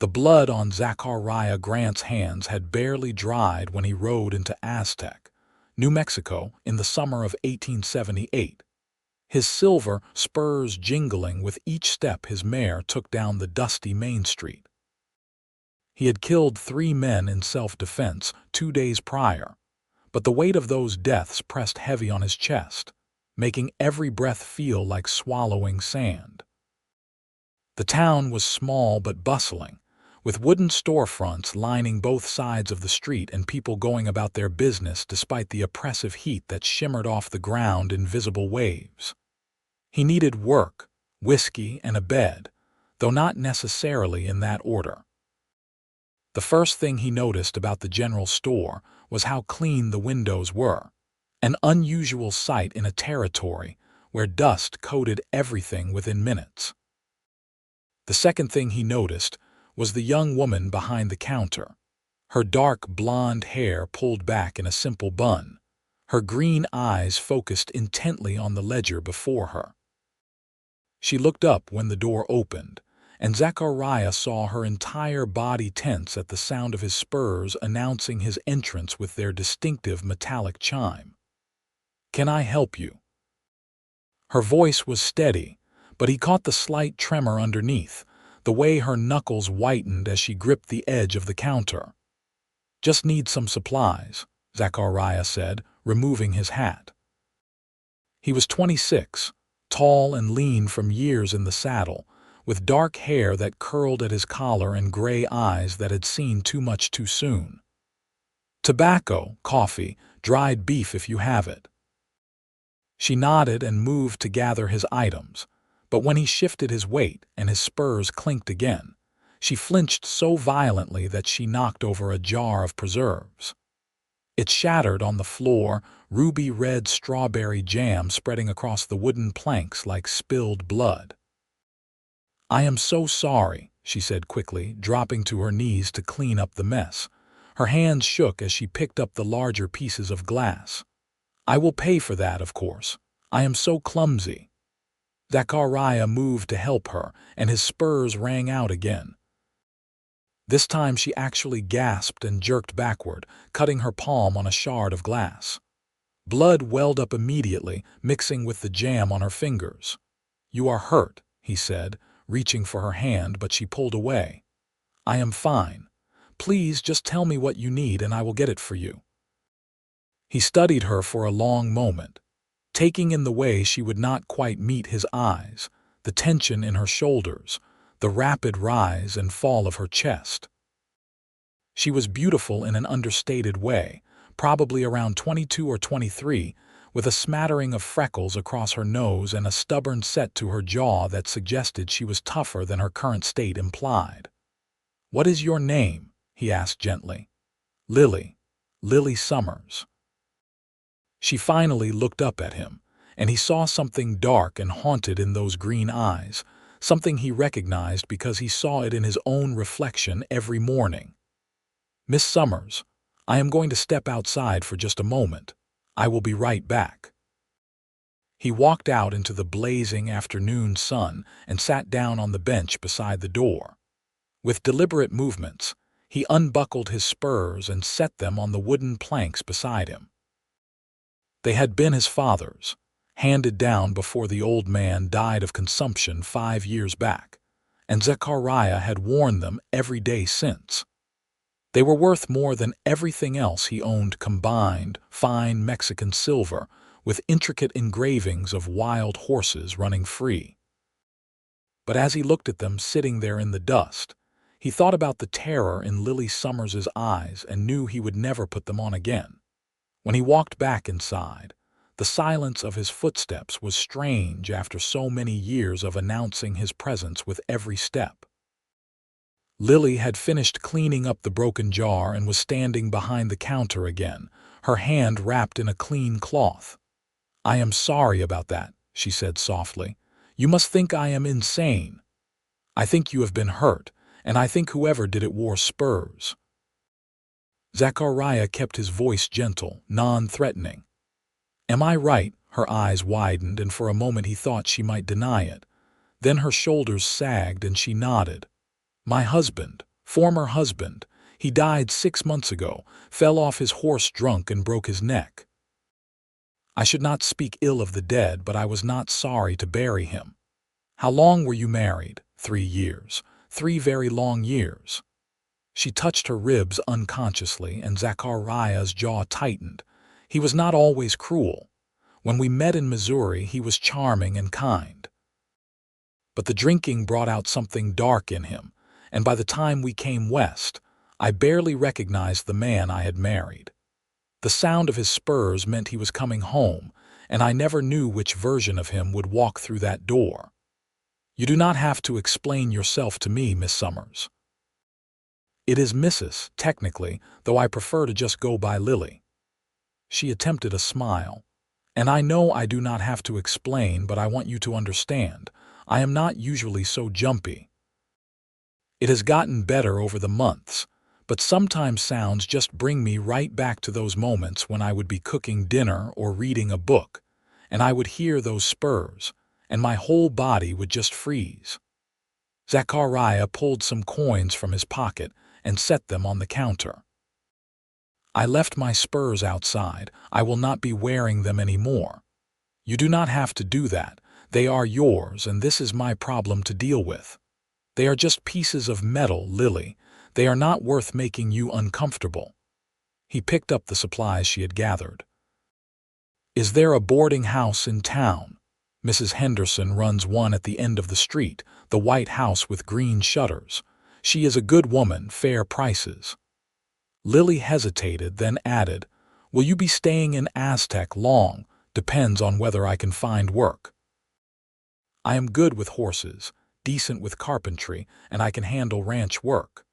The blood on Zachariah Grant's hands had barely dried when he rode into Aztec, New Mexico, in the summer of 1878. His silver spurs jingling with each step his mare took down the dusty main street. He had killed 3 men in self-defense 2 days prior, but the weight of those deaths pressed heavy on his chest, making every breath feel like swallowing sand. The town was small but bustling, with wooden storefronts lining both sides of the street and people going about their business despite the oppressive heat that shimmered off the ground in visible waves. He needed work, whiskey, and a bed, though not necessarily in that order. The first thing he noticed about the general store was how clean the windows were, an unusual sight in a territory where dust coated everything within minutes. The second thing he noticed was the young woman behind the counter, her dark blonde hair pulled back in a simple bun, her green eyes focused intently on the ledger before her. She looked up when the door opened, and Zachariah saw her entire body tense at the sound of his spurs announcing his entrance with their distinctive metallic chime. "Can I help you?" Her voice was steady, but he caught the slight tremor underneath, the way her knuckles whitened as she gripped the edge of the counter. "Just need some supplies," Zachariah said, removing his hat. He was 26, tall and lean from years in the saddle, with dark hair that curled at his collar and gray eyes that had seen too much too soon. "Tobacco, coffee, dried beef if you have it." She nodded and moved to gather his items, but when he shifted his weight and his spurs clinked again, she flinched so violently that she knocked over a jar of preserves. It shattered on the floor, ruby-red strawberry jam spreading across the wooden planks like spilled blood. "I am so sorry," she said quickly, dropping to her knees to clean up the mess. Her hands shook as she picked up the larger pieces of glass. "I will pay for that, of course. I am so clumsy." Zachariah moved to help her, and his spurs rang out again. This time she actually gasped and jerked backward, cutting her palm on a shard of glass. Blood welled up immediately, mixing with the jam on her fingers. "You are hurt," he said, reaching for her hand, but she pulled away. "I am fine. Please just tell me what you need and I will get it for you." He studied her for a long moment, taking in the way she would not quite meet his eyes, the tension in her shoulders, the rapid rise and fall of her chest. She was beautiful in an understated way, probably around 22 or 23, with a smattering of freckles across her nose and a stubborn set to her jaw that suggested she was tougher than her current state implied. "What is your name?" he asked gently. "Lily. Lily Summers." She finally looked up at him, and he saw something dark and haunted in those green eyes, something he recognized because he saw it in his own reflection every morning. "Miss Summers, I am going to step outside for just a moment. I will be right back." He walked out into the blazing afternoon sun and sat down on the bench beside the door. With deliberate movements, he unbuckled his spurs and set them on the wooden planks beside him. They had been his father's, handed down before the old man died of consumption 5 years back, and Zachariah had worn them every day since. They were worth more than everything else he owned combined, fine Mexican silver, with intricate engravings of wild horses running free. But as he looked at them sitting there in the dust, he thought about the terror in Lily Summers's eyes and knew he would never put them on again. When he walked back inside, the silence of his footsteps was strange after so many years of announcing his presence with every step. Lily had finished cleaning up the broken jar and was standing behind the counter again, her hand wrapped in a clean cloth. "I am sorry about that," she said softly. "You must think I am insane. I think you have been hurt, and I think whoever did it wore spurs." Zachariah kept his voice gentle, non-threatening. "Am I right?" Her eyes widened, and for a moment he thought she might deny it. Then her shoulders sagged and she nodded. "My husband, Former husband. He died 6 months ago, fell off his horse drunk and broke his neck. I should not speak ill of the dead, but I was not sorry to bury him. How long were you married? 3 years. 3 very long years. She touched her ribs unconsciously, and Zachariah's jaw tightened. He was not always cruel. When we met in Missouri, he was charming and kind. But the drinking brought out something dark in him, and by the time we came west, I barely recognized the man I had married. The sound of his spurs meant he was coming home, and I never knew which version of him would walk through that door. You do not have to explain yourself to me, Miss Summers. It is Mrs., technically, though I prefer to just go by Lily. She attempted a smile. And I know I do not have to explain, but I want you to understand. I am not usually so jumpy. It has gotten better over the months, but sometimes sounds just bring me right back to those moments when I would be cooking dinner or reading a book, and I would hear those spurs, and my whole body would just freeze. Zachariah pulled some coins from his pocket and set them on the counter. I left my spurs outside. I will not be wearing them anymore. You do not have to do that. They are yours, and this is my problem to deal with. They are just pieces of metal, Lily. They are not worth making you uncomfortable. He picked up the supplies she had gathered. Is there a boarding house in town? Mrs. Henderson runs one at the end of the street, the white house with green shutters. She is a good woman, fair prices. Lily hesitated, then added, Will you be staying in Aztec long? Depends on whether I can find work. I am good with horses, decent with carpentry, and I can handle ranch work.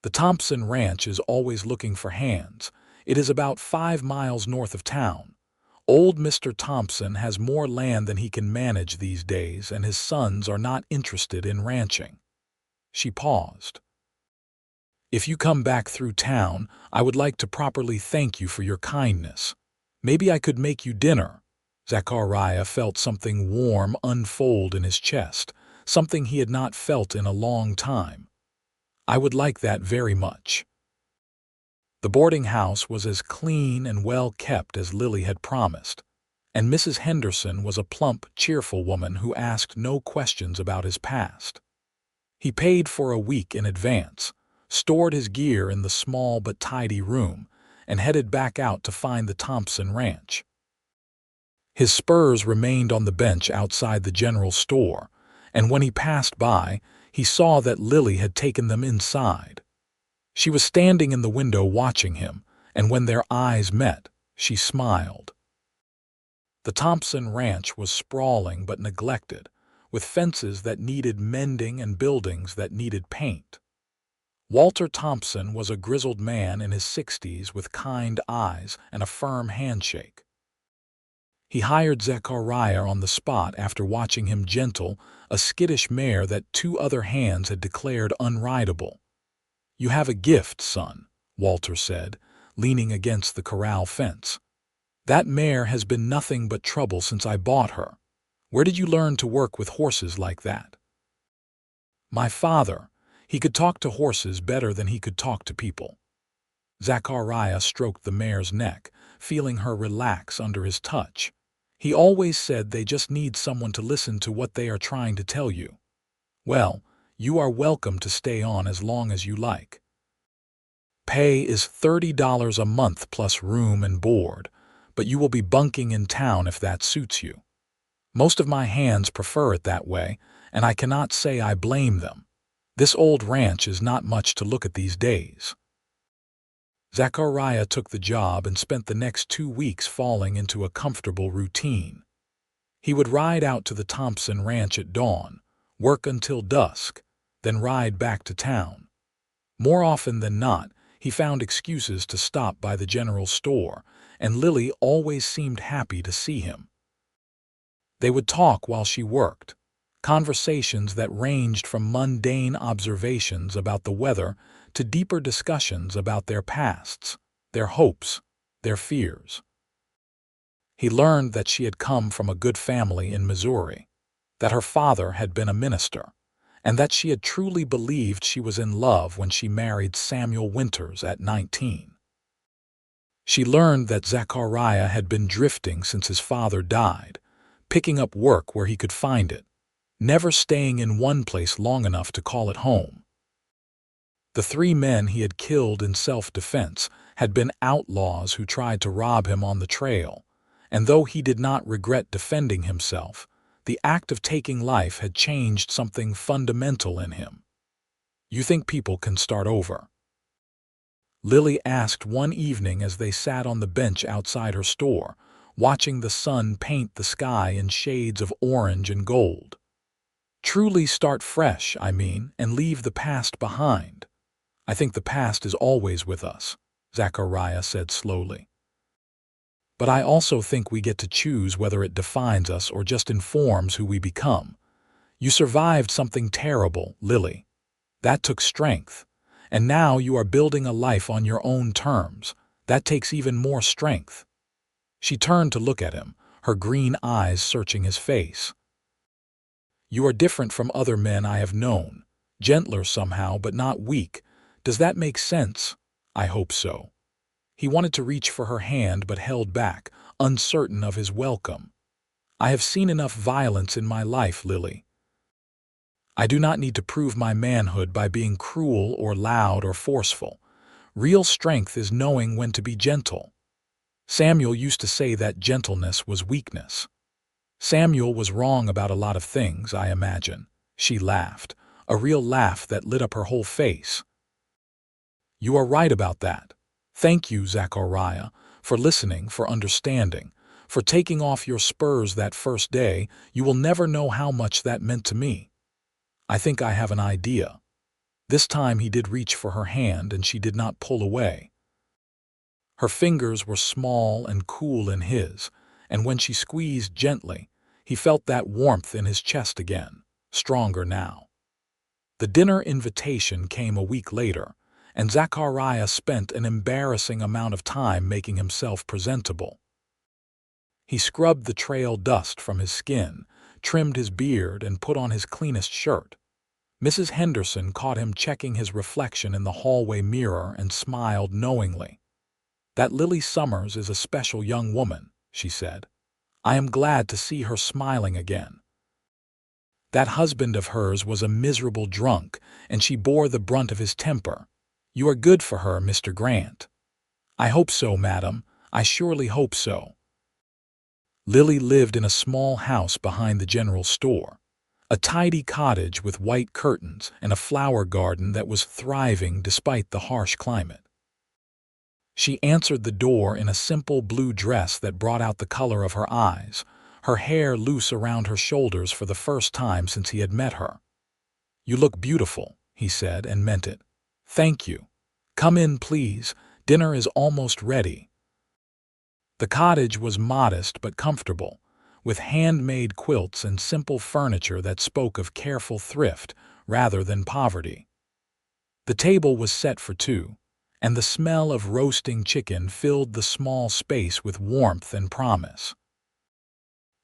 The Thompson Ranch is always looking for hands. It is about 5 miles north of town. Old Mr. Thompson has more land than he can manage these days, and his sons are not interested in ranching. She paused. If you come back through town, I would like to properly thank you for your kindness. Maybe I could make you dinner. Zachariah felt something warm unfold in his chest, something he had not felt in a long time. I would like that very much. The boarding house was as clean and well kept as Lily had promised, and Mrs. Henderson was a plump, cheerful woman who asked no questions about his past. He paid for a week in advance, stored his gear in the small but tidy room, and headed back out to find the Thompson Ranch. His spurs remained on the bench outside the general store, and when he passed by, he saw that Lily had taken them inside. She was standing in the window watching him, and when their eyes met, she smiled. The Thompson Ranch was sprawling but neglected, with fences that needed mending and buildings that needed paint. Walter Thompson was a grizzled man in his 60s with kind eyes and a firm handshake. He hired Zachariah on the spot after watching him gentle a skittish mare that 2 other hands had declared unrideable. You have a gift, son, Walter said, leaning against the corral fence. That mare has been nothing but trouble since I bought her. Where did you learn to work with horses like that? My father. He could talk to horses better than he could talk to people. Zachariah stroked the mare's neck, feeling her relax under his touch. He always said they just need someone to listen to what they are trying to tell you. Well, you are welcome to stay on as long as you like. Pay is $30 a month plus room and board, but you will be bunking in town if that suits you. Most of my hands prefer it that way, and I cannot say I blame them. This old ranch is not much to look at these days. Zachariah took the job and spent the next 2 weeks falling into a comfortable routine. He would ride out to the Thompson Ranch at dawn, work until dusk, then ride back to town. More often than not, he found excuses to stop by the general store, and Lily always seemed happy to see him. They would talk while she worked, conversations that ranged from mundane observations about the weather to deeper discussions about their pasts, their hopes, their fears. He learned that she had come from a good family in Missouri, that her father had been a minister, and that she had truly believed she was in love when she married Samuel Winters at 19. She learned that Zachariah had been drifting since his father died, picking up work where he could find it, never staying in one place long enough to call it home. The 3 men he had killed in self-defense had been outlaws who tried to rob him on the trail, and though he did not regret defending himself, the act of taking life had changed something fundamental in him. "You think people can start over?" Lily asked one evening as they sat on the bench outside her store, watching the sun paint the sky in shades of orange and gold. "Truly start fresh, I mean, and leave the past behind. I think the past is always with us," Zachariah said slowly. "But I also think we get to choose whether it defines us or just informs who we become. You survived something terrible, Lily. That took strength. And now you are building a life on your own terms. That takes even more strength." She turned to look at him, her green eyes searching his face. "You are different from other men I have known, gentler somehow, but not weak. Does that make sense?" "I hope so." He wanted to reach for her hand but held back, uncertain of his welcome. "I have seen enough violence in my life, Lily. I do not need to prove my manhood by being cruel or loud or forceful. Real strength is knowing when to be gentle. Samuel used to say that gentleness was weakness." "Samuel was wrong about a lot of things, I imagine." She laughed, a real laugh that lit up her whole face. "You are right about that. Thank you, Zachariah, for listening, for understanding, for taking off your spurs that first day. You will never know how much that meant to me. I think I have an idea." This time he did reach for her hand, and she did not pull away. Her fingers were small and cool in his, and when she squeezed gently, he felt that warmth in his chest again, stronger now. The dinner invitation came a week later, and Zachariah spent an embarrassing amount of time making himself presentable. He scrubbed the trail dust from his skin, trimmed his beard, and put on his cleanest shirt. Mrs. Henderson caught him checking his reflection in the hallway mirror and smiled knowingly. "That Lily Summers is a special young woman," she said. "I am glad to see her smiling again. That husband of hers was a miserable drunk, and she bore the brunt of his temper. You are good for her, Mr. Grant." "I hope so, madam. I surely hope so." Lily lived in a small house behind the general store, a tidy cottage with white curtains and a flower garden that was thriving despite the harsh climate. She answered the door in a simple blue dress that brought out the color of her eyes, her hair loose around her shoulders for the first time since he had met her. "You look beautiful," he said, and meant it. "Thank you. Come in, please. Dinner is almost ready." The cottage was modest but comfortable, with handmade quilts and simple furniture that spoke of careful thrift rather than poverty. The table was set for 2, and the smell of roasting chicken filled the small space with warmth and promise.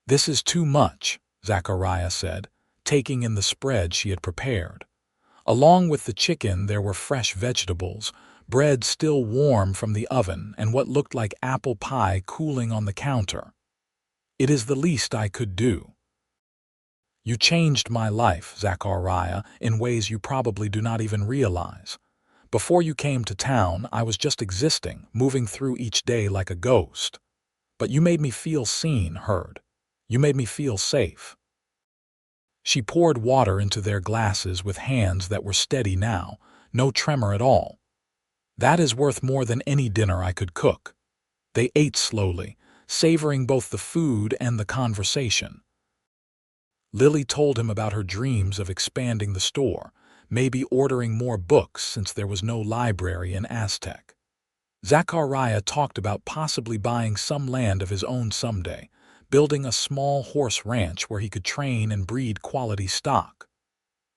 "This is too much," Zachariah said, taking in the spread she had prepared. Along with the chicken there were fresh vegetables, bread still warm from the oven, and what looked like apple pie cooling on the counter. "It is the least I could do." "You changed my life, Zachariah, in ways you probably do not even realize. Before you came to town, I was just existing, moving through each day like a ghost. But you made me feel seen, heard. You made me feel safe." She poured water into their glasses with hands that were steady now, no tremor at all. "That is worth more than any dinner I could cook." They ate slowly, savoring both the food and the conversation. Lily told him about her dreams of expanding the store, maybe ordering more books since there was no library in Aztec. Zachariah talked about possibly buying some land of his own someday, building a small horse ranch where he could train and breed quality stock.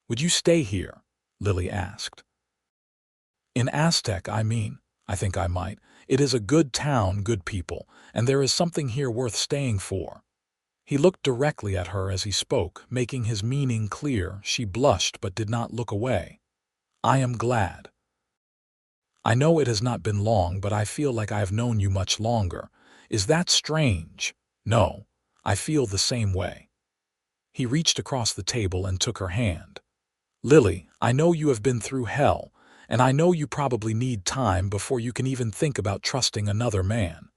"Would you stay here?" Lily asked. "In Aztec, I mean. I think I might. It is a good town, good people, and there is something here worth staying for." He looked directly at her as he spoke, making his meaning clear. She blushed but did not look away. "I am glad. I know it has not been long, but I feel like I have known you much longer. Is that strange?" "No, I feel the same way." He reached across the table and took her hand. "Lily, I know you have been through hell, and I know you probably need time before you can even think about trusting another man.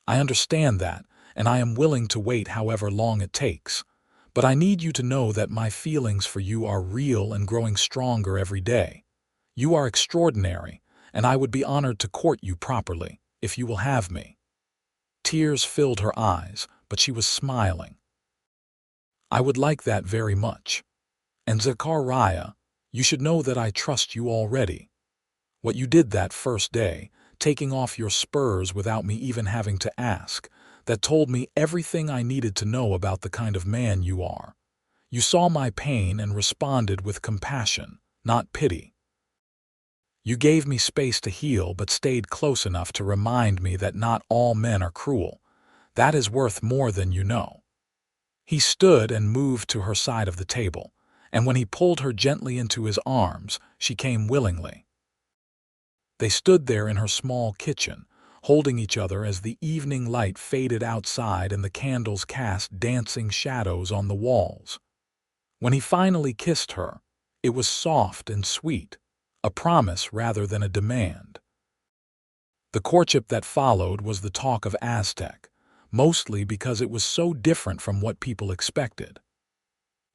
I understand that, and I am willing to wait however long it takes. But I need you to know that my feelings for you are real and growing stronger every day. You are extraordinary, and I would be honored to court you properly, if you will have me." Tears filled her eyes, but she was smiling. "I would like that very much. And Zachariah, you should know that I trust you already. What you did that first day, taking off your spurs without me even having to ask, that told me everything I needed to know about the kind of man you are. You saw my pain and responded with compassion, not pity. You gave me space to heal but stayed close enough to remind me that not all men are cruel. That is worth more than you know." He stood and moved to her side of the table, and when he pulled her gently into his arms, she came willingly. They stood there in her small kitchen, holding each other as the evening light faded outside and the candles cast dancing shadows on the walls. When he finally kissed her, it was soft and sweet, a promise rather than a demand. The courtship that followed was the talk of Aztec, mostly because it was so different from what people expected.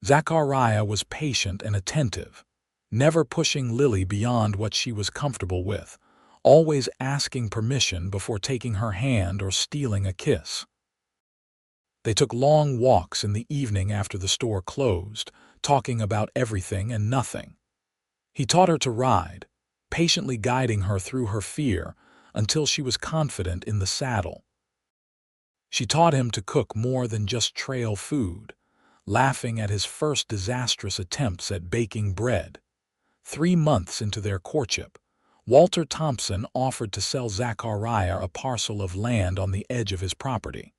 Zachariah was patient and attentive, never pushing Lily beyond what she was comfortable with, always asking permission before taking her hand or stealing a kiss. They took long walks in the evening after the store closed, talking about everything and nothing. He taught her to ride, patiently guiding her through her fear until she was confident in the saddle. She taught him to cook more than just trail food, laughing at his first disastrous attempts at baking bread. 3 months into their courtship, Walter Thompson offered to sell Zachariah a parcel of land on the edge of his property,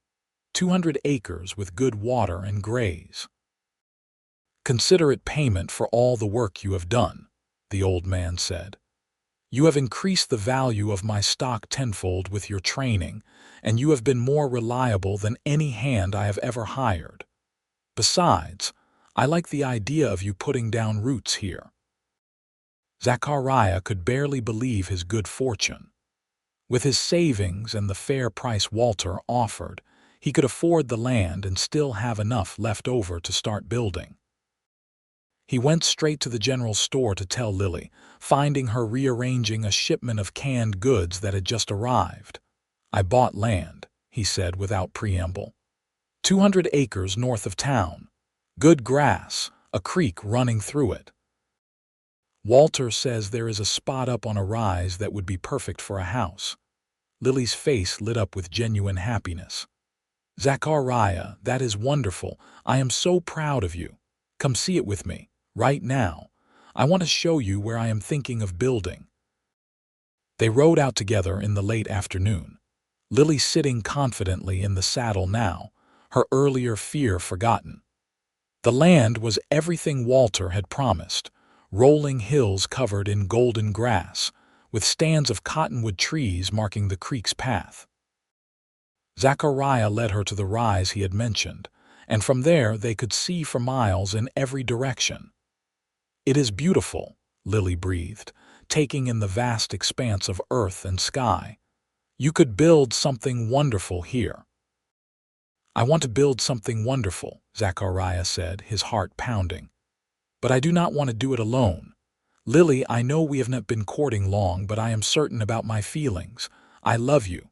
200 acres with good water and graze. "Consider it payment for all the work you have done," the old man said. "You have increased the value of my stock tenfold with your training, and you have been more reliable than any hand I have ever hired. Besides, I like the idea of you putting down roots here." Zachariah could barely believe his good fortune. With his savings and the fair price Walter offered, he could afford the land and still have enough left over to start building. He went straight to the general store to tell Lily, finding her rearranging a shipment of canned goods that had just arrived. "I bought land," he said without preamble. 200 acres north of town. Good grass, a creek running through it. Walter says there is a spot up on a rise that would be perfect for a house. Lily's face lit up with genuine happiness. "Zachariah, that is wonderful. I am so proud of you. Come see it with me, right now. I want to show you where I am thinking of building." They rode out together in the late afternoon, Lily sitting confidently in the saddle now, her earlier fear forgotten. The land was everything Walter had promised, rolling hills covered in golden grass, with stands of cottonwood trees marking the creek's path. Zachariah led her to the rise he had mentioned, and from there they could see for miles in every direction. "It is beautiful," Lily breathed, taking in the vast expanse of earth and sky. "You could build something wonderful here." "I want to build something wonderful," Zachariah said, his heart pounding. "But I do not want to do it alone. Lily, I know we have not been courting long, but I am certain about my feelings. I love you.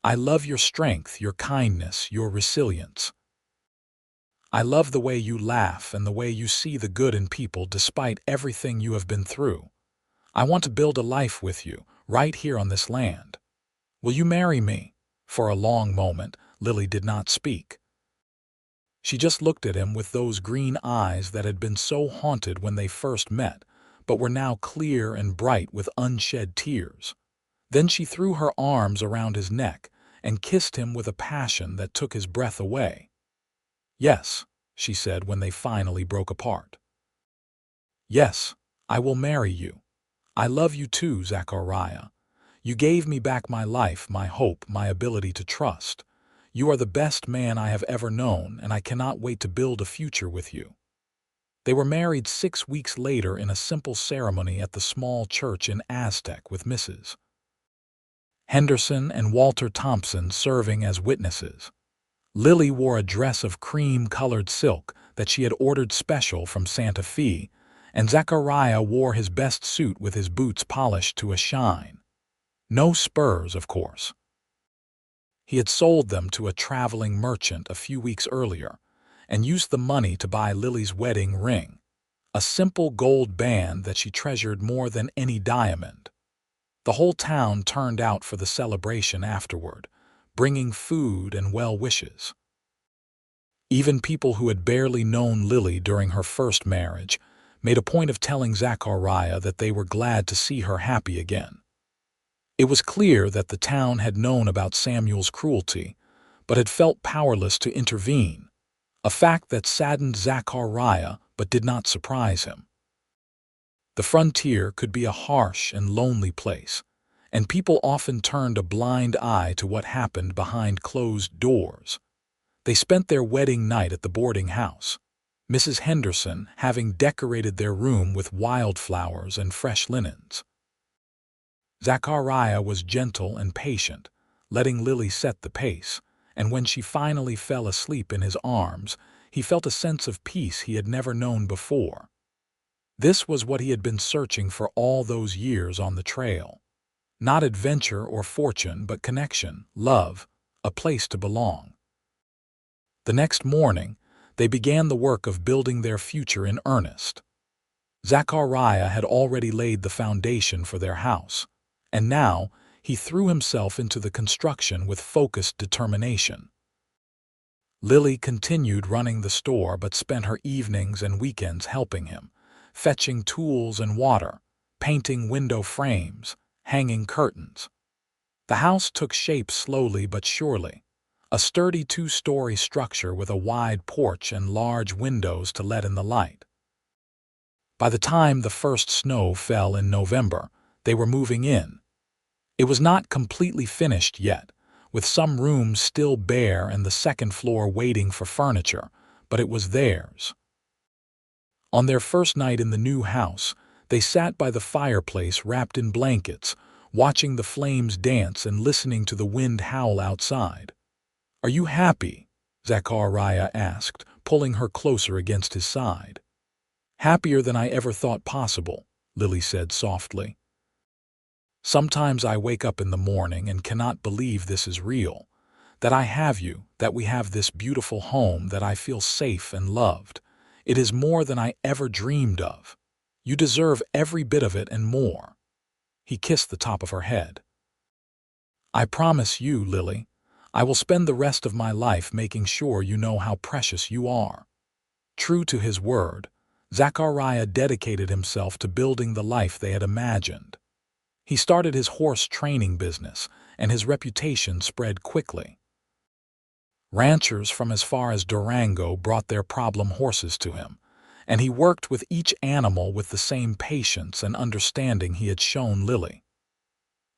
I love your strength, your kindness, your resilience. I love the way you laugh and the way you see the good in people despite everything you have been through. I want to build a life with you, right here on this land. Will you marry me?" For a long moment, Lily did not speak. She just looked at him with those green eyes that had been so haunted when they first met, but were now clear and bright with unshed tears. Then she threw her arms around his neck and kissed him with a passion that took his breath away. "Yes," she said when they finally broke apart. "Yes, I will marry you. I love you too, Zachariah. You gave me back my life, my hope, my ability to trust. You are the best man I have ever known, and I cannot wait to build a future with you." They were married 6 weeks later in a simple ceremony at the small church in Aztec with Mrs. Henderson and Walter Thompson serving as witnesses. Lily wore a dress of cream-colored silk that she had ordered special from Santa Fe, and Zachariah wore his best suit with his boots polished to a shine. No Spurs, of course. He had sold them to a traveling merchant a few weeks earlier and used the money to buy Lily's wedding ring, a simple gold band that she treasured more than any diamond. The whole town turned out for the celebration afterward, bringing food and well wishes. Even people who had barely known Lily during her first marriage made a point of telling Zachariah that they were glad to see her happy again. It was clear that the town had known about Samuel's cruelty, but had felt powerless to intervene, a fact that saddened Zachariah but did not surprise him. The frontier could be a harsh and lonely place, and people often turned a blind eye to what happened behind closed doors. They spent their wedding night at the boarding house, Mrs. Henderson having decorated their room with wildflowers and fresh linens. Zachariah was gentle and patient, letting Lily set the pace, and when she finally fell asleep in his arms, he felt a sense of peace he had never known before. This was what he had been searching for all those years on the trail. Not adventure or fortune, but connection, love, a place to belong. The next morning, they began the work of building their future in earnest. Zachariah had already laid the foundation for their house, and now he threw himself into the construction with focused determination. Lily continued running the store but spent her evenings and weekends helping him, fetching tools and water, painting window frames, hanging curtains. The house took shape slowly but surely, a sturdy 2-story structure with a wide porch and large windows to let in the light. By the time the first snow fell in November, they were moving in. It was not completely finished yet, with some rooms still bare and the second floor waiting for furniture, but it was theirs. On their first night in the new house, they sat by the fireplace wrapped in blankets, watching the flames dance and listening to the wind howl outside. "Are you happy?" Zachariah asked, pulling her closer against his side. "Happier than I ever thought possible," Lily said softly. "Sometimes I wake up in the morning and cannot believe this is real, that I have you, that we have this beautiful home, that I feel safe and loved. It is more than I ever dreamed of. You deserve every bit of it and more." He kissed the top of her head. "I promise you, Lily, I will spend the rest of my life making sure you know how precious you are." True to his word, Zachariah dedicated himself to building the life they had imagined. He started his horse training business, and his reputation spread quickly. Ranchers from as far as Durango brought their problem horses to him, and he worked with each animal with the same patience and understanding he had shown Lily.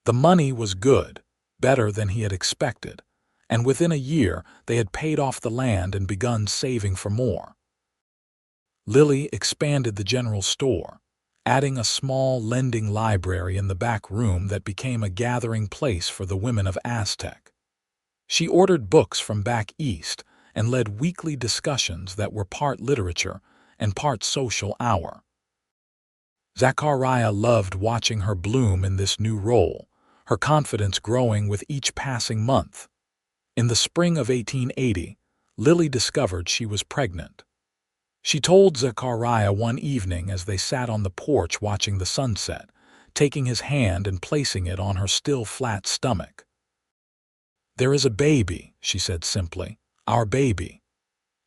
The money was good, better than he had expected, and within a year they had paid off the land and begun saving for more. Lily expanded the general store, adding a small lending library in the back room that became a gathering place for the women of Aztec. She ordered books from back east and led weekly discussions that were part literature and part social hour. Zachariah loved watching her bloom in this new role, her confidence growing with each passing month. In the spring of 1880, Lily discovered she was pregnant. She told Zachariah one evening as they sat on the porch watching the sunset, taking his hand and placing it on her still flat stomach. "There is a baby," she said simply, "our baby."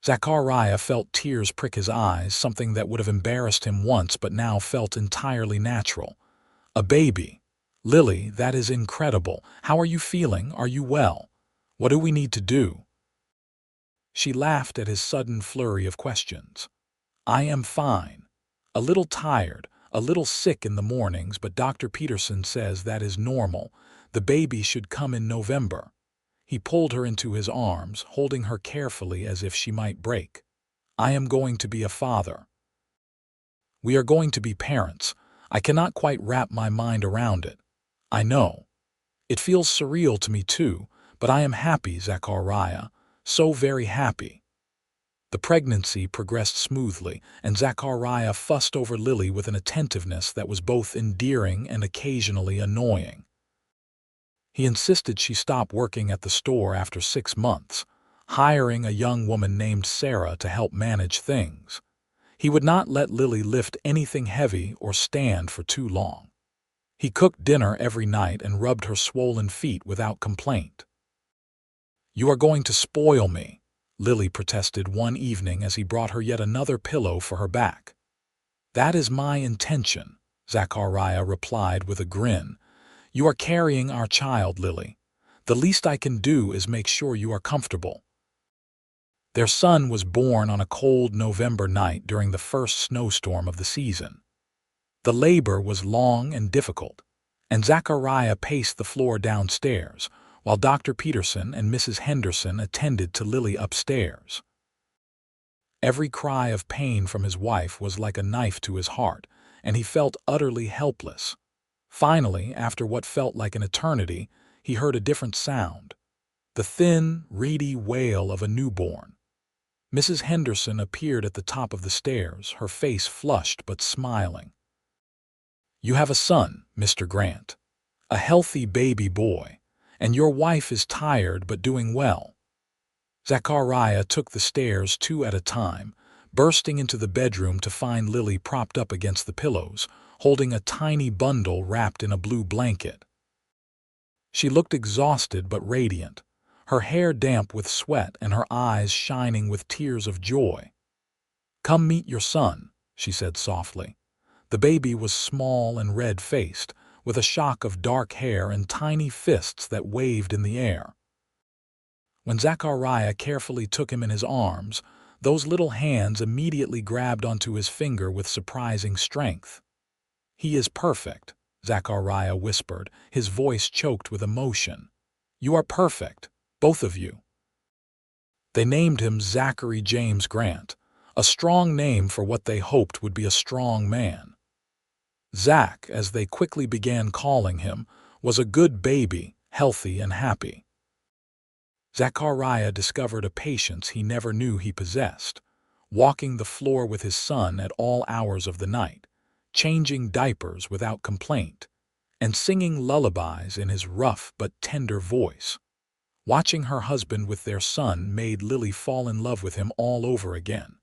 Zachariah felt tears prick his eyes, something that would have embarrassed him once but now felt entirely natural. "A baby? Lily, that is incredible. How are you feeling? Are you well? What do we need to do?" She laughed at his sudden flurry of questions. "I am fine. A little tired, a little sick in the mornings, but Dr. Peterson says that is normal. The baby should come in November." He pulled her into his arms, holding her carefully as if she might break. "I am going to be a father. We are going to be parents. I cannot quite wrap my mind around it. I know. It feels surreal to me too, but I am happy, Zachariah. So very happy." The pregnancy progressed smoothly, and Zachariah fussed over Lily with an attentiveness that was both endearing and occasionally annoying. He insisted she stop working at the store after 6 months, hiring a young woman named Sarah to help manage things. He would not let Lily lift anything heavy or stand for too long. He cooked dinner every night and rubbed her swollen feet without complaint. "You are going to spoil me," Lily protested one evening as he brought her yet another pillow for her back. "That is my intention," Zachariah replied with a grin. "You are carrying our child, Lily. The least I can do is make sure you are comfortable." Their son was born on a cold November night during the first snowstorm of the season. The labor was long and difficult, and Zachariah paced the floor downstairs, while Dr. Peterson and Mrs. Henderson attended to Lily upstairs. Every cry of pain from his wife was like a knife to his heart, and he felt utterly helpless. Finally, after what felt like an eternity, he heard a different sound, the thin, reedy wail of a newborn. Mrs. Henderson appeared at the top of the stairs, her face flushed but smiling. "You have a son, Mr. Grant, a healthy baby boy, and your wife is tired but doing well." Zachariah took the stairs 2 at a time, bursting into the bedroom to find Lily propped up against the pillows, holding a tiny bundle wrapped in a blue blanket. She looked exhausted but radiant, her hair damp with sweat and her eyes shining with tears of joy. "Come meet your son," she said softly. The baby was small and red-faced, with a shock of dark hair and tiny fists that waved in the air. When Zachariah carefully took him in his arms, those little hands immediately grabbed onto his finger with surprising strength. "He is perfect," Zachariah whispered, his voice choked with emotion. "You are perfect, both of you." They named him Zachary James Grant, a strong name for what they hoped would be a strong man. Zach, as they quickly began calling him, was a good baby, healthy and happy. Zachariah discovered a patience he never knew he possessed, walking the floor with his son at all hours of the night, changing diapers without complaint, and singing lullabies in his rough but tender voice. Watching her husband with their son made Lily fall in love with him all over again.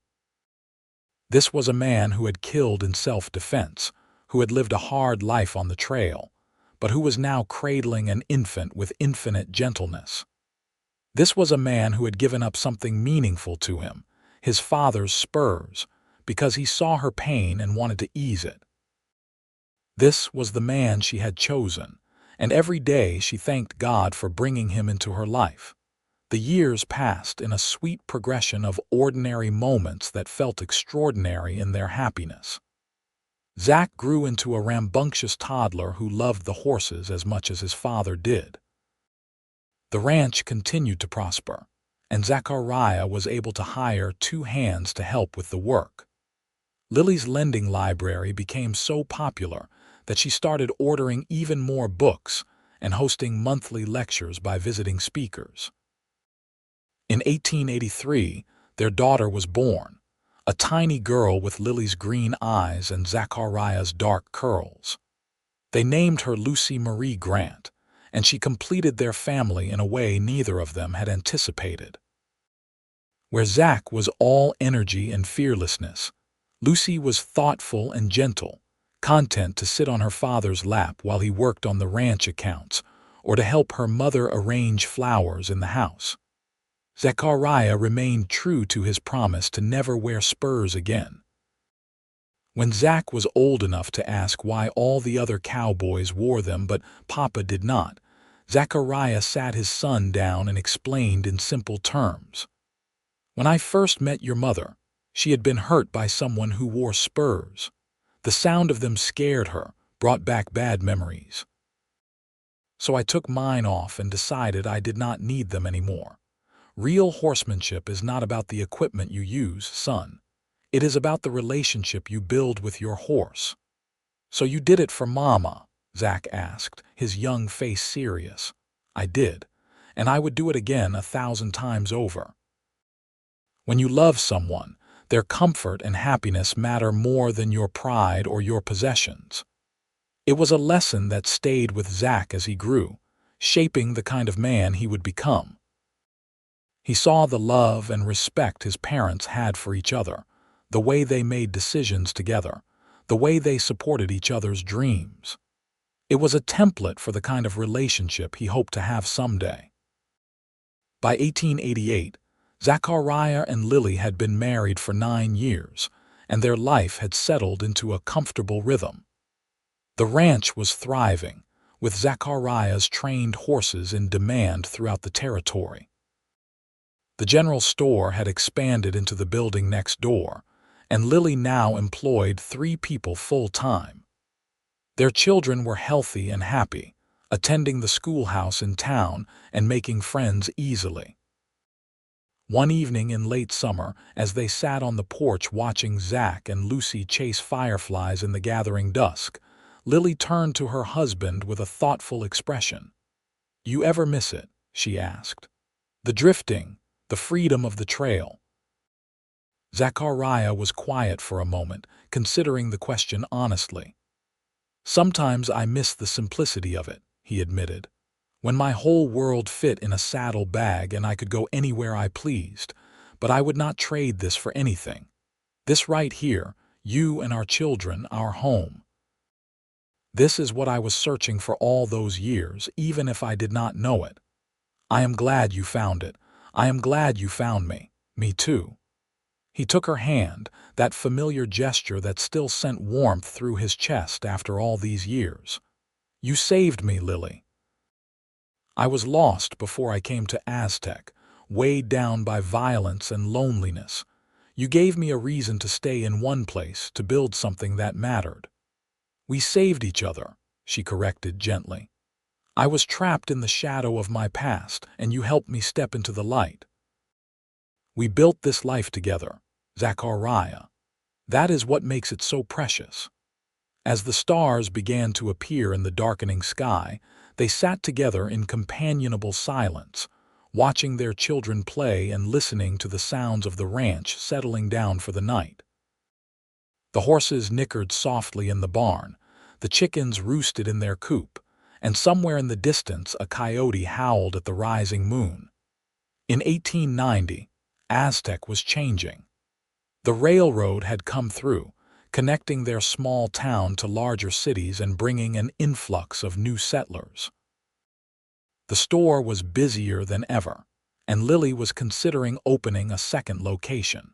This was a man who had killed in self-defense, who had lived a hard life on the trail, but who was now cradling an infant with infinite gentleness. This was a man who had given up something meaningful to him, his father's Spurs, because he saw her pain and wanted to ease it. This was the man she had chosen, and every day she thanked God for bringing him into her life. The years passed in a sweet progression of ordinary moments that felt extraordinary in their happiness. Zach grew into a rambunctious toddler who loved the horses as much as his father did. The ranch continued to prosper, and Zachariah was able to hire 2 hands to help with the work. Lily's lending library became so popular that she started ordering even more books and hosting monthly lectures by visiting speakers. In 1883, their daughter was born, a tiny girl with Lily's green eyes and Zachariah's dark curls. They named her Lucy Marie Grant, and she completed their family in a way neither of them had anticipated. Where Zach was all energy and fearlessness, Lucy was thoughtful and gentle, content to sit on her father's lap while he worked on the ranch accounts or to help her mother arrange flowers in the house. Zachariah remained true to his promise to never wear spurs again. When Zach was old enough to ask why all the other cowboys wore them but Papa did not, Zachariah sat his son down and explained in simple terms. When I first met your mother, she had been hurt by someone who wore spurs. The sound of them scared her, brought back bad memories. So I took mine off and decided I did not need them anymore. Real horsemanship is not about the equipment you use, son. It is about the relationship you build with your horse. So you did it for Mama? Zach asked, his young face serious. I did, and I would do it again 1,000 times over. When you love someone, their comfort and happiness matter more than your pride or your possessions. It was a lesson that stayed with Zach as he grew, shaping the kind of man he would become. He saw the love and respect his parents had for each other, the way they made decisions together, the way they supported each other's dreams. It was a template for the kind of relationship he hoped to have someday. By 1888, Zachariah and Lily had been married for 9 years, and their life had settled into a comfortable rhythm. The ranch was thriving, with Zachariah's trained horses in demand throughout the territory. The general store had expanded into the building next door, and Lily now employed 3 people full-time. Their children were healthy and happy, attending the schoolhouse in town and making friends easily. One evening in late summer, as they sat on the porch watching Zach and Lucy chase fireflies in the gathering dusk, Lily turned to her husband with a thoughtful expression. "You ever miss it?" she asked. "The drifting, the freedom of the trail." Zachariah was quiet for a moment, considering the question honestly. "Sometimes I miss the simplicity of it," he admitted. "When my whole world fit in a saddle bag and I could go anywhere I pleased, but I would not trade this for anything. This right here, you and our children, our home. This is what I was searching for all those years, even if I did not know it. I am glad you found it. I am glad you found me. Me too." He took her hand, that familiar gesture that still sent warmth through his chest after all these years. "You saved me, Lily. I was lost before I came to Aztec, weighed down by violence and loneliness. You gave me a reason to stay in one place, to build something that mattered." "We saved each other," she corrected gently. "I was trapped in the shadow of my past, and you helped me step into the light. We built this life together, Zachariah. That is what makes it so precious." As the stars began to appear in the darkening sky, they sat together in companionable silence, watching their children play and listening to the sounds of the ranch settling down for the night. The horses nickered softly in the barn, the chickens roosted in their coop, and somewhere in the distance a coyote howled at the rising moon. In 1890, Aztec was changing. The railroad had come through, connecting their small town to larger cities and bringing an influx of new settlers. The store was busier than ever, and Lily was considering opening a second location.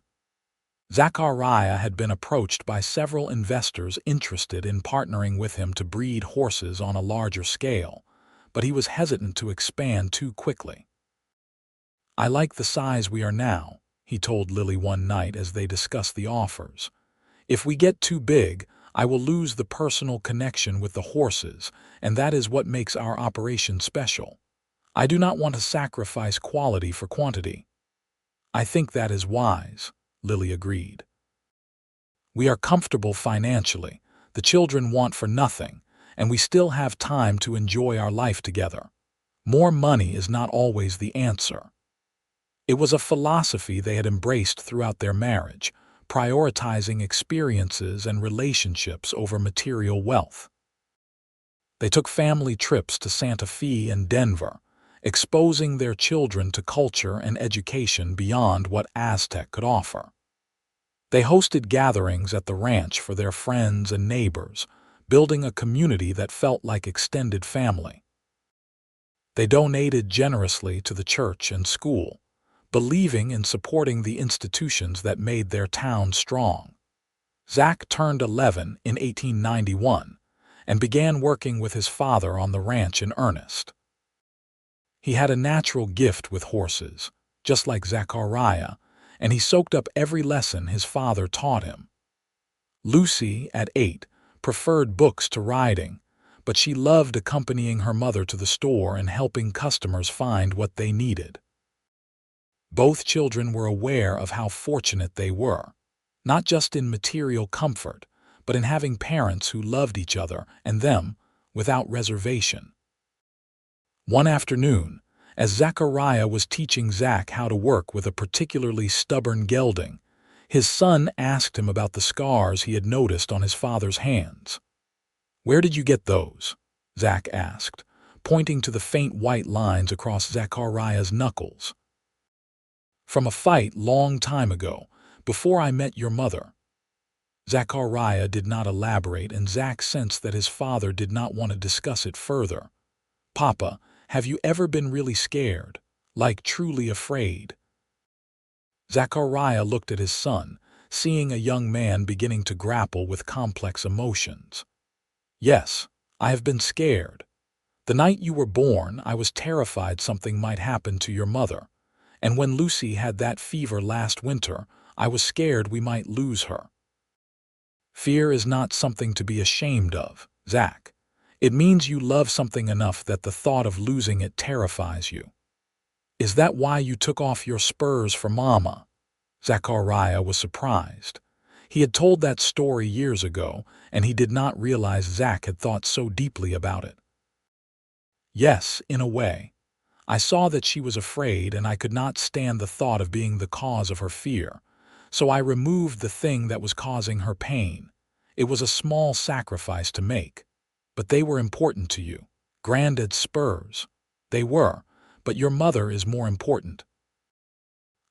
Zachariah had been approached by several investors interested in partnering with him to breed horses on a larger scale, but he was hesitant to expand too quickly. "I like the size we are now," he told Lily one night as they discussed the offers. "If we get too big, I will lose the personal connection with the horses, and that is what makes our operation special. I do not want to sacrifice quality for quantity." "I think that is wise," Lily agreed. "We are comfortable financially, the children want for nothing, and we still have time to enjoy our life together. More money is not always the answer." It was a philosophy they had embraced throughout their marriage, prioritizing experiences and relationships over material wealth. They took family trips to Santa Fe and Denver, exposing their children to culture and education beyond what Aztec could offer. They hosted gatherings at the ranch for their friends and neighbors, building a community that felt like extended family. They donated generously to the church and school, believing in supporting the institutions that made their town strong. Zach turned 11 in 1891 and began working with his father on the ranch in earnest. He had a natural gift with horses, just like Zachariah, and he soaked up every lesson his father taught him. Lucy, at 8, preferred books to riding, but she loved accompanying her mother to the store and helping customers find what they needed. Both children were aware of how fortunate they were, not just in material comfort, but in having parents who loved each other and them without reservation. One afternoon, as Zachariah was teaching Zach how to work with a particularly stubborn gelding, his son asked him about the scars he had noticed on his father's hands. "Where did you get those?" Zach asked, pointing to the faint white lines across Zachariah's knuckles. "From a fight long time ago, before I met your mother." Zachariah did not elaborate, and Zach sensed that his father did not want to discuss it further. "Papa, have you ever been really scared, like truly afraid?" Zachariah looked at his son, seeing a young man beginning to grapple with complex emotions. "Yes, I have been scared. The night you were born, I was terrified something might happen to your mother. And when Lucy had that fever last winter, I was scared we might lose her." Fear is not something to be ashamed of, Zach. It means you love something enough that the thought of losing it terrifies you. "Is that why you took off your Spurs for Mama?" Zachariah was surprised. He had told that story years ago, and he did not realize Zach had thought so deeply about it. "Yes, in a way. I saw that she was afraid, and I could not stand the thought of being the cause of her fear. So I removed the thing that was causing her pain. It was a small sacrifice to make. But they were important to you. Granddad's Spurs. They were, but your mother is more important."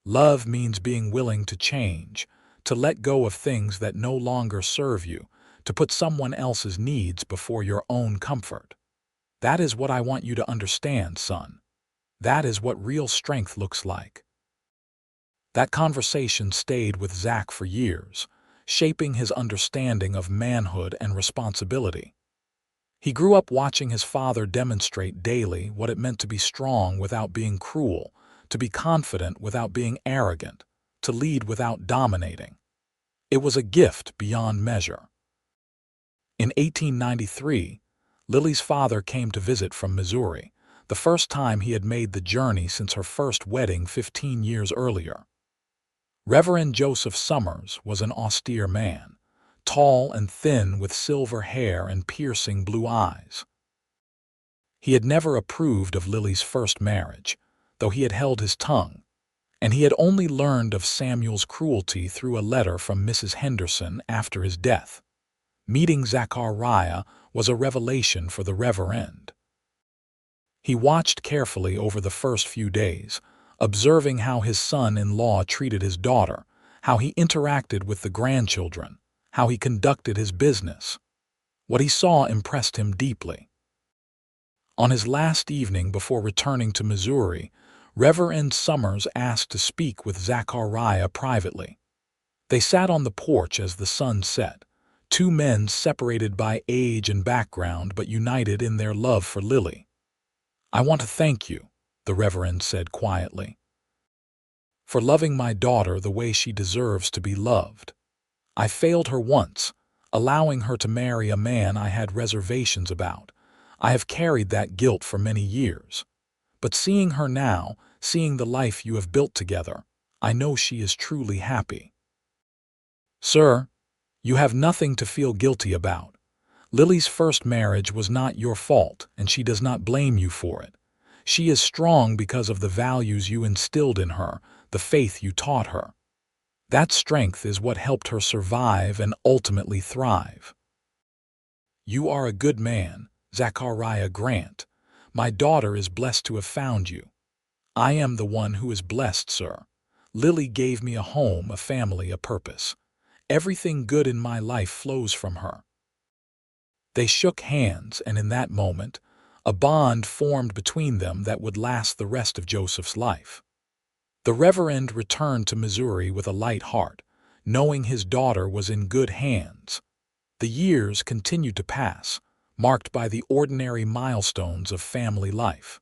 Love means being willing to change, to let go of things that no longer serve you, to put someone else's needs before your own comfort. That is what I want you to understand, son. That is what real strength looks like. That conversation stayed with Zach for years, shaping his understanding of manhood and responsibility. He grew up watching his father demonstrate daily what it meant to be strong without being cruel, to be confident without being arrogant, to lead without dominating. It was a gift beyond measure. In 1893, Lily's father came to visit from Missouri, the first time he had made the journey since her first wedding 15 years earlier. Reverend Joseph Summers was an austere man, tall and thin with silver hair and piercing blue eyes. He had never approved of Lily's first marriage, though he had held his tongue, and he had only learned of Samuel's cruelty through a letter from Mrs. Henderson after his death. Meeting Zachariah was a revelation for the Reverend. He watched carefully over the first few days, observing how his son-in-law treated his daughter, how he interacted with the grandchildren, how he conducted his business. What he saw impressed him deeply. On his last evening before returning to Missouri, Reverend Summers asked to speak with Zachariah privately. They sat on the porch as the sun set, two men separated by age and background but united in their love for Lily. "I want to thank you," the Reverend said quietly, "for loving my daughter the way she deserves to be loved. I failed her once, allowing her to marry a man I had reservations about. I have carried that guilt for many years. But seeing her now, seeing the life you have built together, I know she is truly happy." "Sir, you have nothing to feel guilty about. Lily's first marriage was not your fault, and she does not blame you for it. She is strong because of the values you instilled in her, the faith you taught her. That strength is what helped her survive and ultimately thrive. You are a good man, Zachariah Grant. My daughter is blessed to have found you. I am the one who is blessed, sir. Lily gave me a home, a family, a purpose. Everything good in my life flows from her." They shook hands, and in that moment, a bond formed between them that would last the rest of Joseph's life. The Reverend returned to Missouri with a light heart, knowing his daughter was in good hands. The years continued to pass, marked by the ordinary milestones of family life.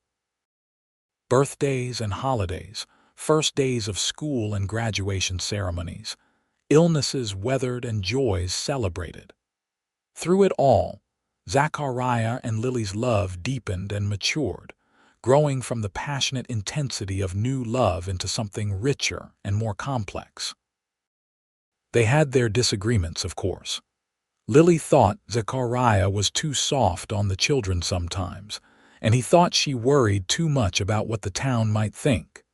Birthdays and holidays, first days of school and graduation ceremonies, illnesses weathered and joys celebrated. Through it all, Zachariah and Lily's love deepened and matured, growing from the passionate intensity of new love into something richer and more complex. They had their disagreements, of course. Lily thought Zachariah was too soft on the children sometimes, and he thought she worried too much about what the town might think.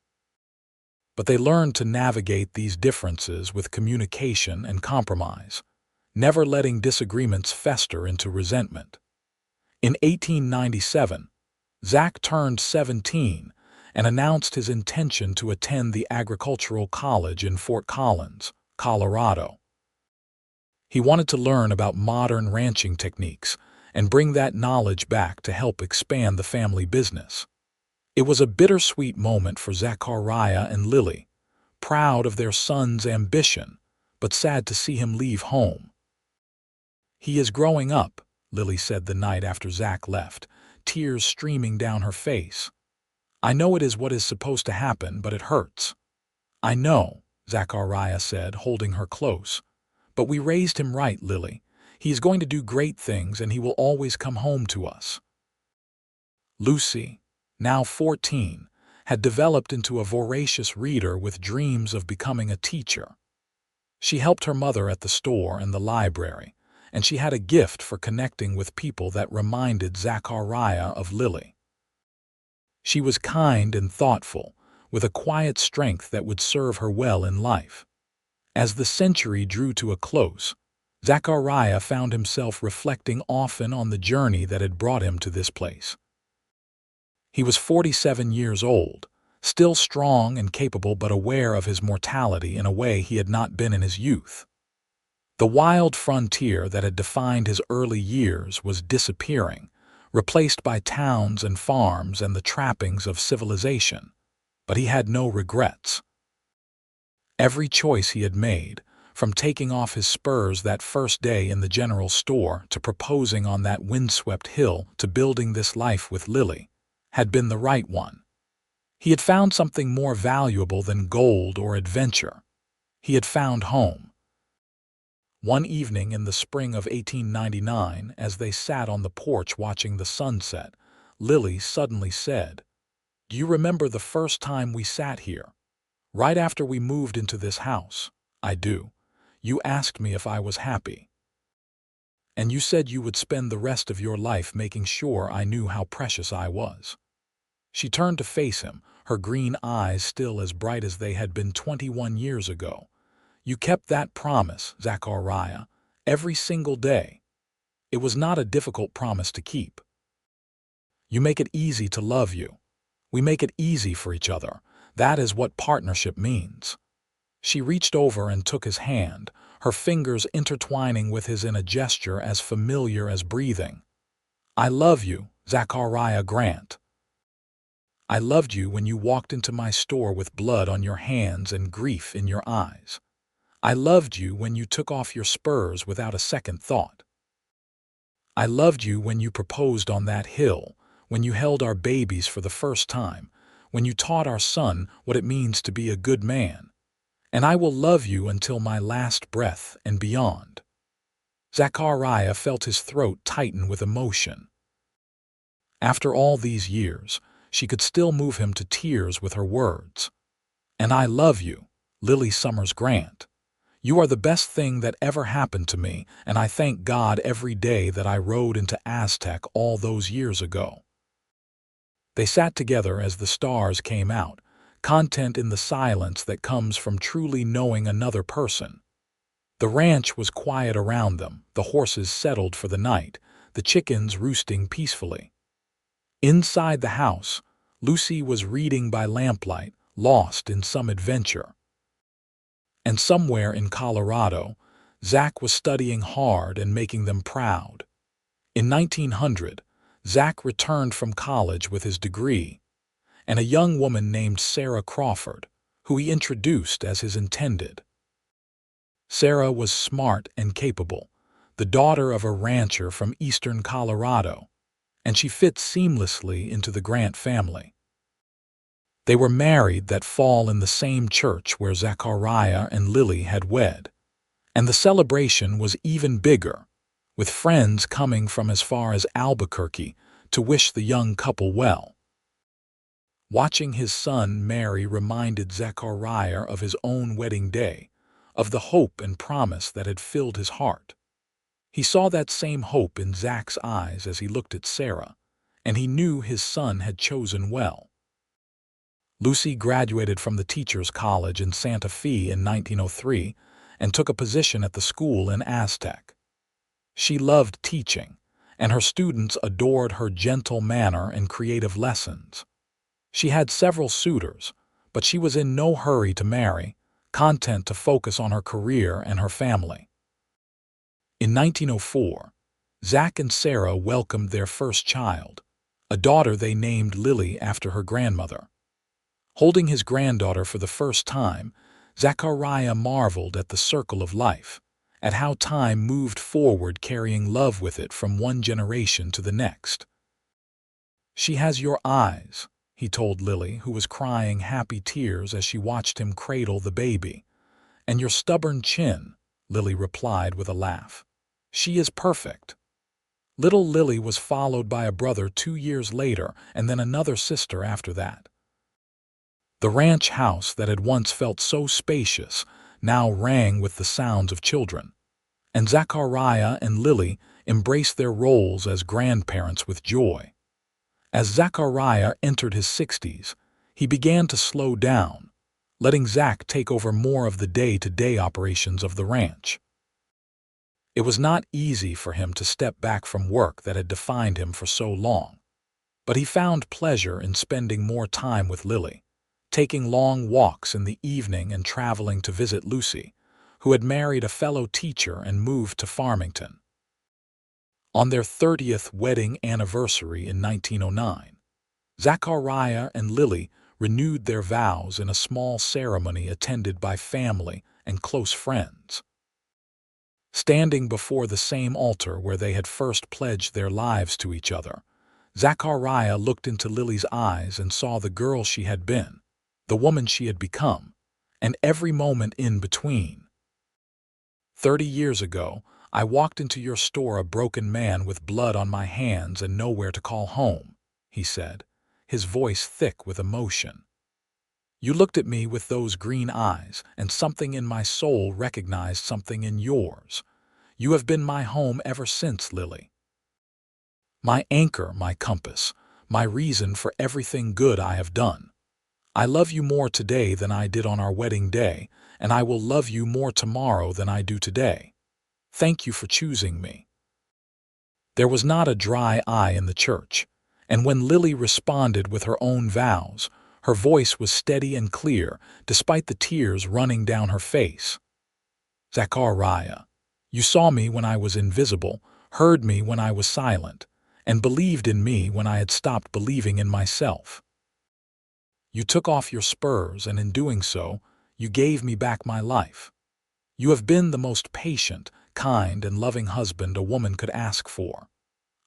But they learned to navigate these differences with communication and compromise, never letting disagreements fester into resentment. In 1897, Zach turned 17 and announced his intention to attend the agricultural college in Fort Collins, Colorado. He wanted to learn about modern ranching techniques and bring that knowledge back to help expand the family business. It was a bittersweet moment for Zachariah and Lily, proud of their son's ambition, but sad to see him leave home. "He is growing up," Lily said the night after Zach left, tears streaming down her face. "I know it is what is supposed to happen, but it hurts." "I know," Zachariah said, holding her close. "But we raised him right, Lily. He is going to do great things, and he will always come home to us." Lucy, now 14, had developed into a voracious reader with dreams of becoming a teacher. She helped her mother at the store and the library, and she had a gift for connecting with people that reminded Zachariah of Lily. She was kind and thoughtful, with a quiet strength that would serve her well in life. As the century drew to a close, Zachariah found himself reflecting often on the journey that had brought him to this place. He was 47 years old, still strong and capable but aware of his mortality in a way he had not been in his youth. The wild frontier that had defined his early years was disappearing, replaced by towns and farms and the trappings of civilization. But he had no regrets. Every choice he had made, from taking off his spurs that first day in the general store to proposing on that windswept hill to building this life with Lily, had been the right one. He had found something more valuable than gold or adventure. He had found home. One evening in the spring of 1899, as they sat on the porch watching the sunset, Lily suddenly said, "Do you remember the first time we sat here? Right after we moved into this house?" "I do. You asked me if I was happy. And you said you would spend the rest of your life making sure I knew how precious I was." She turned to face him, her green eyes still as bright as they had been 21 years ago. "You kept that promise, Zachariah, every single day. It was not a difficult promise to keep. You make it easy to love you. We make it easy for each other. That is what partnership means." She reached over and took his hand, her fingers intertwining with his in a gesture as familiar as breathing. "I love you, Zachariah Grant. I loved you when you walked into my store with blood on your hands and grief in your eyes. I loved you when you took off your spurs without a second thought. I loved you when you proposed on that hill, when you held our babies for the first time, when you taught our son what it means to be a good man. And I will love you until my last breath and beyond." Zachariah felt his throat tighten with emotion. After all these years, she could still move him to tears with her words. "And I love you, Lily Summers Grant. You are the best thing that ever happened to me, and I thank God every day that I rode into Aztec all those years ago." They sat together as the stars came out, content in the silence that comes from truly knowing another person. The ranch was quiet around them, the horses settled for the night, the chickens roosting peacefully. Inside the house, Lucy was reading by lamplight, lost in some adventure. And somewhere in Colorado, Zach was studying hard and making them proud. In 1900, Zach returned from college with his degree, and a young woman named Sarah Crawford, who he introduced as his intended. Sarah was smart and capable, the daughter of a rancher from eastern Colorado, and she fit seamlessly into the Grant family. They were married that fall in the same church where Zachariah and Lily had wed. And the celebration was even bigger, with friends coming from as far as Albuquerque to wish the young couple well. Watching his son marry reminded Zachariah of his own wedding day, of the hope and promise that had filled his heart. He saw that same hope in Zach's eyes as he looked at Sarah, and he knew his son had chosen well. Lucy graduated from the Teachers College in Santa Fe in 1903 and took a position at the school in Aztec. She loved teaching, and her students adored her gentle manner and creative lessons. She had several suitors, but she was in no hurry to marry, content to focus on her career and her family. In 1904, Zach and Sarah welcomed their first child, a daughter they named Lily after her grandmother. Holding his granddaughter for the first time, Zachariah marveled at the circle of life, at how time moved forward carrying love with it from one generation to the next. "She has your eyes," he told Lily, who was crying happy tears as she watched him cradle the baby. "And your stubborn chin," Lily replied with a laugh. "She is perfect." Little Lily was followed by a brother 2 years later and then another sister after that. The ranch house that had once felt so spacious now rang with the sounds of children, and Zachariah and Lily embraced their roles as grandparents with joy. As Zachariah entered his 60s, he began to slow down, letting Zach take over more of the day-to-day operations of the ranch. It was not easy for him to step back from work that had defined him for so long, but he found pleasure in spending more time with Lily, taking long walks in the evening and traveling to visit Lucy, who had married a fellow teacher and moved to Farmington. On their 30th wedding anniversary in 1909, Zachariah and Lily renewed their vows in a small ceremony attended by family and close friends. Standing before the same altar where they had first pledged their lives to each other, Zachariah looked into Lily's eyes and saw the girl she had been, the woman she had become, and every moment in between. "30 years ago, I walked into your store a broken man with blood on my hands and nowhere to call home," he said, his voice thick with emotion. "You looked at me with those green eyes, and something in my soul recognized something in yours. You have been my home ever since, Lily. My anchor, my compass, my reason for everything good I have done. I love you more today than I did on our wedding day, and I will love you more tomorrow than I do today. Thank you for choosing me." There was not a dry eye in the church, and when Lily responded with her own vows, her voice was steady and clear, despite the tears running down her face. "Zachariah, you saw me when I was invisible, heard me when I was silent, and believed in me when I had stopped believing in myself. You took off your spurs, and in doing so, you gave me back my life. You have been the most patient, kind, and loving husband a woman could ask for.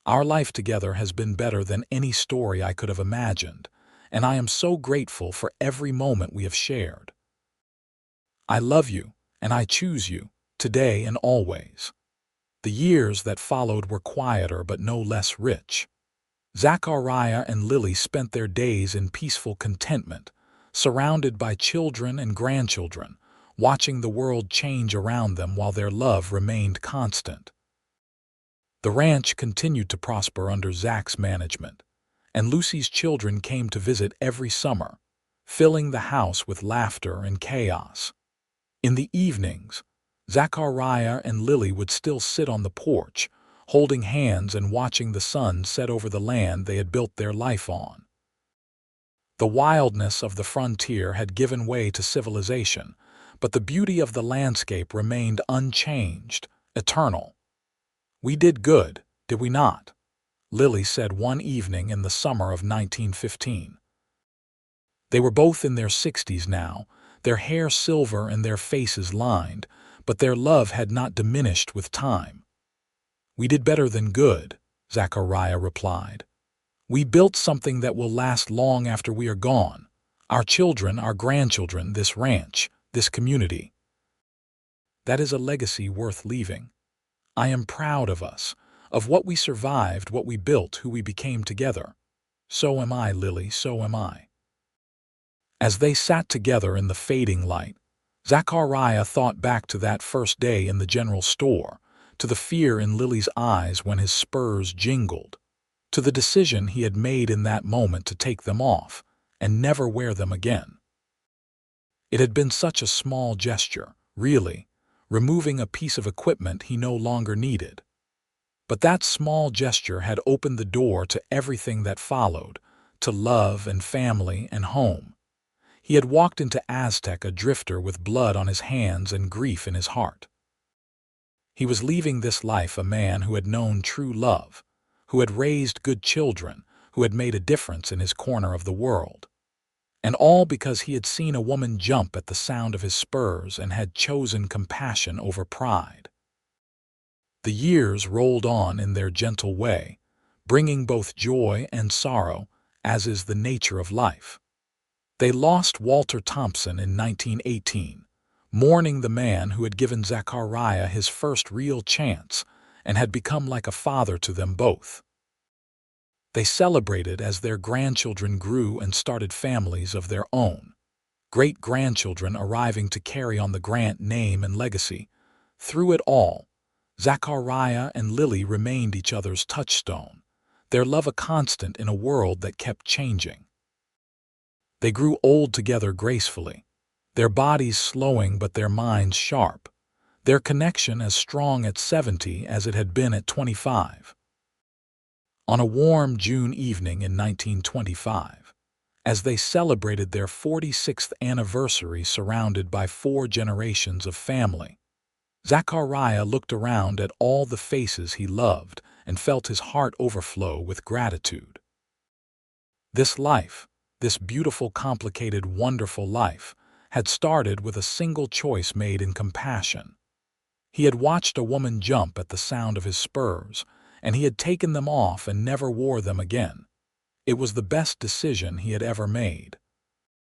Our life together has been better than any story I could have imagined, and I am so grateful for every moment we have shared. I love you, and I choose you, today and always." The years that followed were quieter but no less rich. Zachariah and Lily spent their days in peaceful contentment, surrounded by children and grandchildren, watching the world change around them while their love remained constant. The ranch continued to prosper under Zach's management, and Lucy's children came to visit every summer, filling the house with laughter and chaos. In the evenings, Zachariah and Lily would still sit on the porch, holding hands and watching the sun set over the land they had built their life on. The wildness of the frontier had given way to civilization, but the beauty of the landscape remained unchanged, eternal. "We did good, did we not?" Lily said one evening in the summer of 1915. They were both in their 60s now, their hair silver and their faces lined, but their love had not diminished with time. "We did better than good," Zachariah replied. "We built something that will last long after we are gone, Our children, our grandchildren, this ranch, this community. That is a legacy worth leaving. I am proud of us, of what we survived, what we built, who we became together. So am I, Lily, so am I. As they sat together in the fading light, Zachariah thought back to that first day in the general store, to the fear in Lily's eyes when his spurs jingled, to the decision he had made in that moment to take them off and never wear them again. It had been such a small gesture, really, removing a piece of equipment he no longer needed. But that small gesture had opened the door to everything that followed, to love and family and home. He had walked into Aztec a drifter with blood on his hands and grief in his heart. He was leaving this life a man who had known true love, who had raised good children, who had made a difference in his corner of the world. And all because he had seen a woman jump at the sound of his spurs and had chosen compassion over pride. The years rolled on in their gentle way, bringing both joy and sorrow, as is the nature of life. They lost Walter Thompson in 1918, mourning the man who had given Zachariah his first real chance and had become like a father to them both. They celebrated as their grandchildren grew and started families of their own, great-grandchildren arriving to carry on the Grant name and legacy. Through it all, Zachariah and Lily remained each other's touchstone, their love a constant in a world that kept changing. They grew old together gracefully, their bodies slowing but their minds sharp, their connection as strong at 70 as it had been at 25. On a warm June evening in 1925, as they celebrated their 46th anniversary surrounded by 4 generations of family, Zachariah looked around at all the faces he loved and felt his heart overflow with gratitude. This life, this beautiful, complicated, wonderful life, had started with a single choice made in compassion. He had watched a woman jump at the sound of his spurs, and he had taken them off and never wore them again. It was the best decision he had ever made.